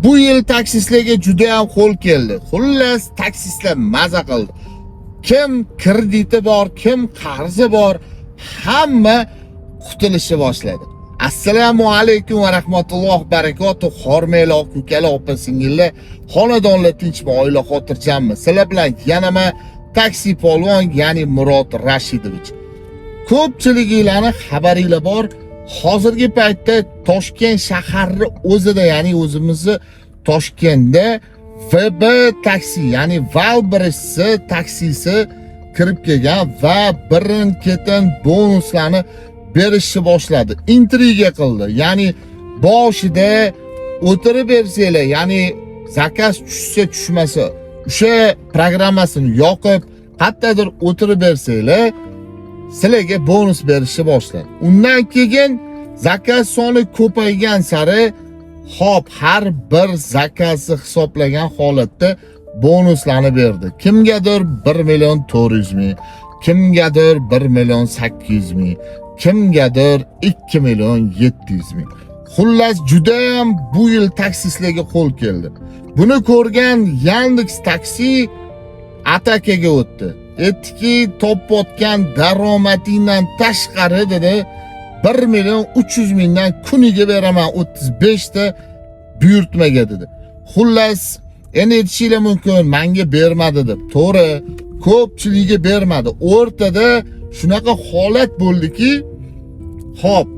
Bu yil taksistlarga juda ham qo'l keldi. Xullas, taksistlar maza qildi. Kim krediti bor, kim qarzi bor, hamma qutulishni boshladi. Assalomu alaykum va rahmatulloh barakotuh. Hormaylar, ukalar, opa-singillar, xonadonlar tinchmi, oila xotirjammi? Sizlar bilan yana men taksi polvon, ya'ni Murod Rashidovich. Ko'pchiliginglarni xabaringlar bor. Hozirgi paytda Toshkent shahari o'zida, ya'ni o'zimizni Toshkentda VB taksi, ya'ni Valbris taksisi kirib kelgan va birin-ketin bonuslarni berishni boshladi. Intriga qildi. Ya'ni boshida o'tirib bersanglar, ya'ni zakaz tushsa tushmasa, o'sha programmasini yoqib, qayerdadir o'tirib bersanglar, sizlarga bonus berishni boshladi. Undan keyin zakaz soni ko'paygan sari hop har bir zakazni hisoblagan holatda bonuslarni berdi. Kimgadir 1.400.000, kimgadir 1.800.000, kimgadir 2.700.000. Xullas juda ham bu yil taksistlarga qo'l keldi. Buni ko'rgan Yandex taksi atakaga o'tdi. Aytdiki, topayotgan daromadingdan tashqari dedi, 1.300.000 dan kuniga beraman 35 ta buyurtmaga dedi. Xullas, endi aytishinglar mumkin, menga bermadi deb. To'g'ri, ko'pchiligiga bermadi. O'rtada shunaqa holat bo'ldiki, hop,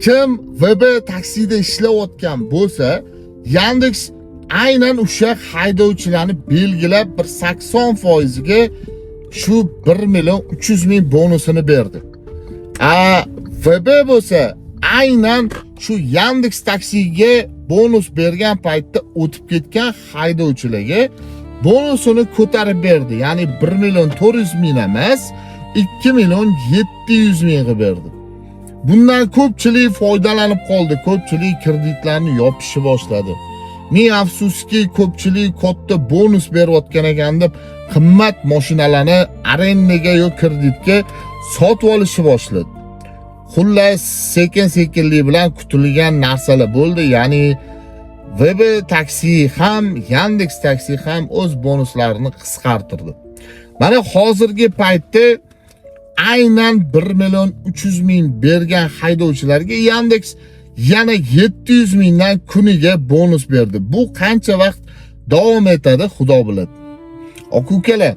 kim VB taksida ishlayotgan bo'lsa, Yandex aynan o'sha haydovchilarni belgilab bir 80% ga shu 1.300.000 bonusini berdi. VB bo'lsa aynan shu Yandex taksiga bonus bergan paytda o'tib ketgan haydovchilarga bonusini ko'tarib berdi. Ya'ni 1.400.000 emas, 2.700.000 ga berdi. Bundan ko'pchilik foydalanib qoldi. Ko'pchilik kreditlarni yopishni boshladi. Ming afsuski, ko'pchilik katta bonus berayotgan ekan deb qimmat mashinalarni arendaga yoki kreditga sotib olishni boshladi. Xullas, sekin-sekinlik bilan kutilgan narsalar bo'ldi. Ya'ni VB taksi ham, Yandex taksi ham o'z bonuslarini qisqartirdi. Mana hozirgi paytda aynan 1.300.000 bergan haydovchilarga Yandex yana 700.000 dan kuniga bonus berdi. Bu qancha vaqt davom etadi, Xudo biladi. Aka-ukalar,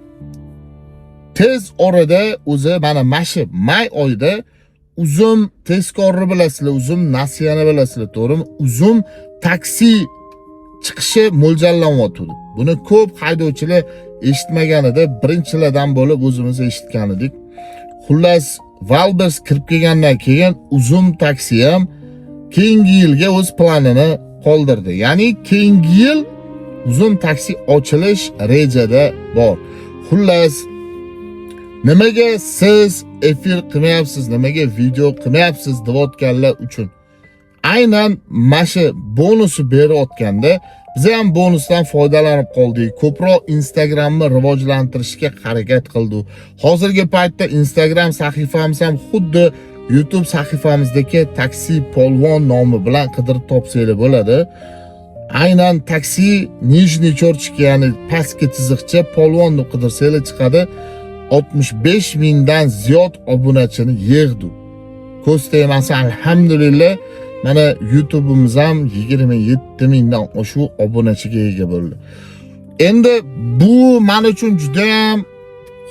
tez orada o'zi mana mashi may oyida uzum tezkorni bilasizlar, uzum nasiyani bilasizlar, to'g'rimi? Uzum taksi chiqishi mo'ljallanyapti. Buni ko'p haydovchilar eshitmagan edi, birinchilardan bo'lib o'zimiz eshitgan edik. Xullas, Valbers kirib kelgandan keyin uzum taksi ham keyingi yilga o'z planini qoldirdi. Ya'ni keyingi yil uzum taksi ochilish rejada bor. Xullas, nimaga siz efir qilmayapsiz, nimaga video qilmayapsiz deyotganlar uchun aynan mashi bonusi berayotganda biz ham bonusdan foydalanib qoldik. Ko'proq Instagramni rivojlantirishga harakat qildik. Hozirgi paytda Instagram sahifamiz ham xuddi YouTube sahifamizdagi taksi polvon nomi bilan qidirib topsanglar bo'ladi. Aynan taksi nijniy cho'rchika, ya'ni pastki chiziqcha polvon deb qidirsanglar chiqadi. 65.000 dan ziyod obunachini yig'di. Ko'z tegmasa, alhamdulillah, mana YouTube'imiz ham 27.000 dan oshuv obunachiga ega bo'ldi. Endi bu men uchun juda ham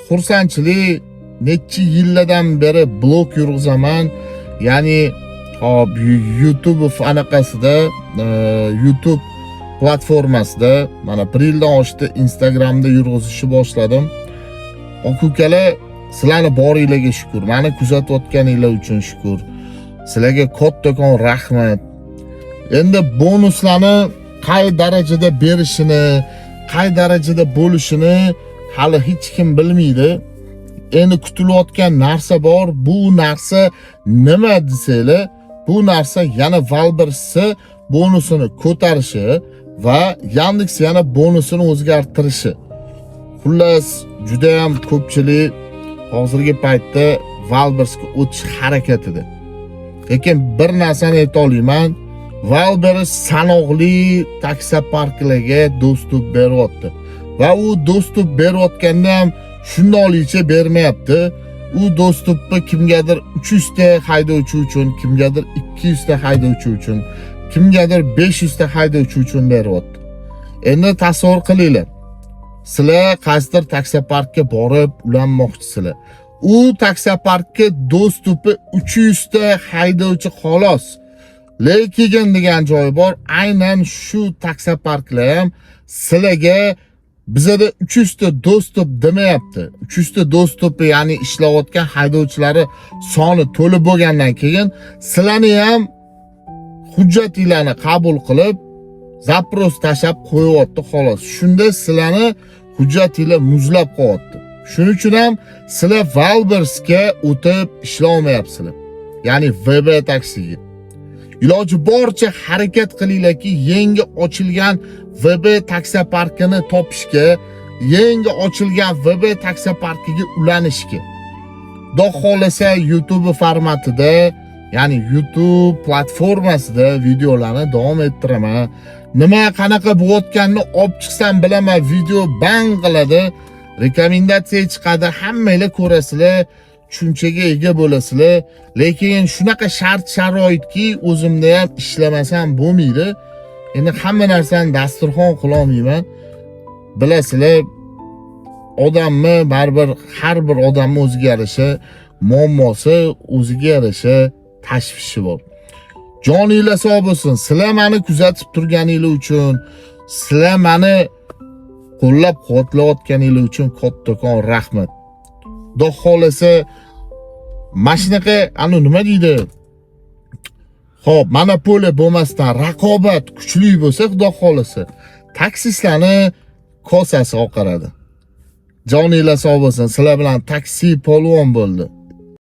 xursandchilik. Necha yillardan beri blog yurg'izaman. Ya'ni YouTube anaqasida, YouTube platformasida mana 1 yildan oshdi Instagramda yurg'izishni boshladim. Aka-ukalar, sizlarni boringlarga shukr. Meni kuzatayotganinglar uchun shukr. Sizlarga kattakon rahmat. Endi bonuslarni qay darajada berishini, qay darajada bo'lishini hali hech kim bilmaydi. Endi kutilayotgan narsa bor. Bu narsa nima desanglar, bu narsa yana Valbers'ni bonusini ko'tarishi va Yandex yana bonusini o'zgartirishi. Xullas, juda ham ko'pchilik hozirgi paytda Valbers'ga o'tish harakatida. Lekin bir narsani ayta olaman, Wildberries sanoqli taksoparklarga dostуп beryapti. Va u dostуп berayotganda ham shundoqlicha bermayapti. U dostupni kimgadir 300 ta haydovchi uchun, kimgadir 200 ta haydovchi uchun, kimgadir 500 ta haydovchi uchun beryapti. Endi tasavvur qilinglar. Sizlar qaysidir taksoparkka borib ulanmoqchisizlar. U taksoparkka dostupi 300 ta haydovchi xolos. Lekin degan joy bor, aynan shu taksoparklar ham sizlarga bizada 300 ta dostup demayapti. 300 ta dostupi, ya'ni ishlayotgan haydovchilari soni to'lib bo'lgandan keyin sizlarni ham hujjatinglarni qabul qilib, zapros tashab qo'yapti xolos. Shunda sizlarni hujjatinglar muzlab qo'yapti. Shuning uchun ham sizlar Wildberriesga o'tib ishlamayapsizlar. Ya'ni VB taksiga. Iloji boricha harakat qilinglarki, yangi ochilgan VB taksoparkini topishga, yangi ochilgan VB taksoparkiga ulanishga. Xudo xolasa YouTube formatida, ya'ni YouTube platformasida videolarni davom ettiraman. Nima qanaqa bo'layotganini olib chiqsam bilaman, video bang qiladi, rekomendatsiya chiqadi, hammanglar ko'rasizlar, tushunchaga ega bo'lasizlar. Lekin shunaqa shart-sharoitki, o'zimda ham ishlamasam bo'lmaydi. Endi hamma narsani dasturxon qila olmayman. Bilasizlar, odamni baribir har bir odamni o'ziga yarasha muammosi, o'ziga yarasha tashvishi bor. Joninglar sog' bo'lsin. Sizlar meni kuzatib turganinglar uchun, sizlar meni qo'llab-quvvatlayotganinglar uchun kattakon rahmat. Xudo xolasa, mashinaga nima deydi? Xo'p, monopoliya bo'lmasdan raqobat kuchli bo'lsa, xudo xolasa, taksistlarni kosasi oqaradi. Joninglar sog' bo'lsin. Sizlar bilan taksi polvon bo'ldi.